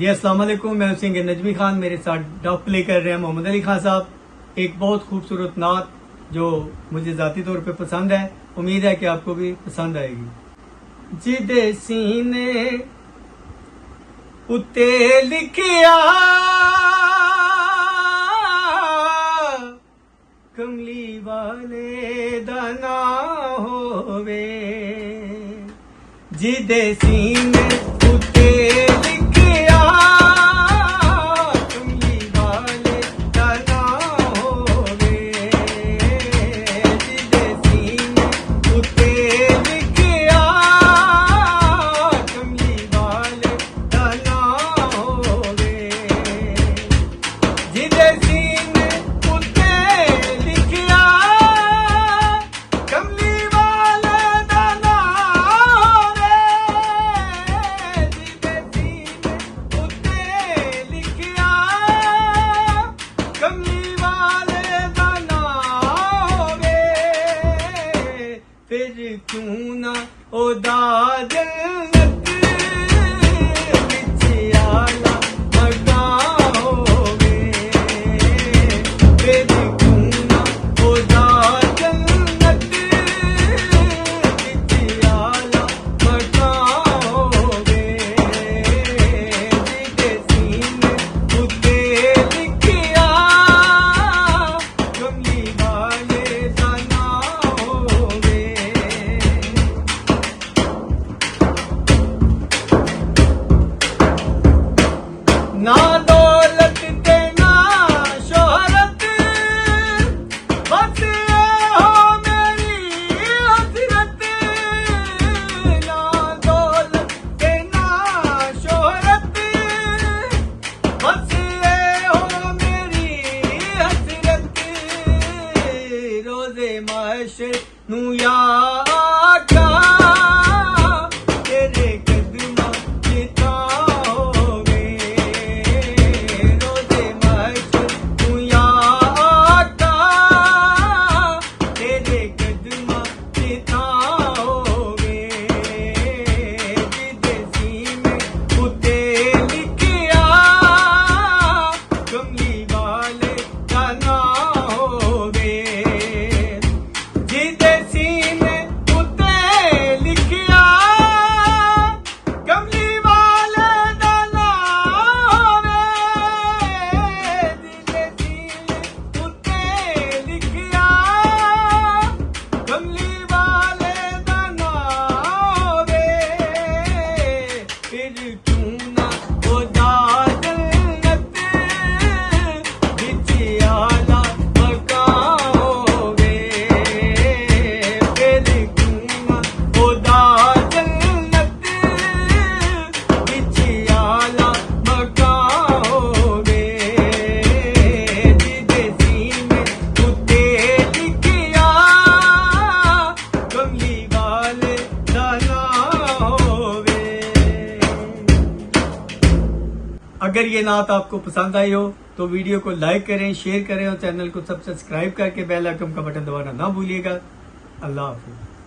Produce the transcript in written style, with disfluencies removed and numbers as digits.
जी अस्सलाम वालेकुम, मैं सिंगर नजमी खान। मेरे साथ डफ प्ले कर रहे हैं मोहम्मद अली खान साहब। एक बहुत खूबसूरत नात जो मुझे ज़ाती तौर पे पसंद है, उम्मीद है कि आपको भी पसंद आएगी। जिदे सीने उत्ते लिखिया कमली वाले दा ना होवे, जिदे सीने उत्ते लिखिया कमली वाले दा ना होवे, जिदे सीने उत्ते लिखिया कमली वाले दा ना होवे, जिदे सीने उत्ते लिखिया कमली वाले दा ना होवे, जिदे सीने उत्ते लिखिया कमली वाले दा ना होवे, फिर क्यों ना ओदा जन्नत विच आला मगा होवे, फिर क्यों ना ओदा जन्नत विच आला मगा होवे, जिदे सीने उत्ते लिखिया कमली वाले दा ना होवे। ना दौलत ते ना शोहरत, बस ये हो मेरी हसरत। ना दौलत ते ना शोहरत, बस ये हो मेरी हसरत। रोज़े माशर नू या आका तेरे कदमां च होवे, रोज़े माशर नू या आका तेरे कदमां च होवे, जिदे सीने उत्ते लिखिया कमली वाले दा ना होवे, जिदे सीने उत्ते लिखिया कमली वाले दा ना होवे, जिदे सीने उत्ते लिखिया कमली वाले दा ना होवे, फिर क्यों ना ओदा जन्नत विच आला मका होवे, फिर क्यों ना ओदा जन्नत विच आला मका होवे, जिदे सीने उत्ते लिखिया कमली वाले दा ना होवे। अगर ये नात आपको पसंद आई हो तो वीडियो को लाइक करें, शेयर करें और चैनल को सब्सक्राइब करके बेल आइकन का बटन दबाना ना भूलिएगा। अल्लाह हाफिज़।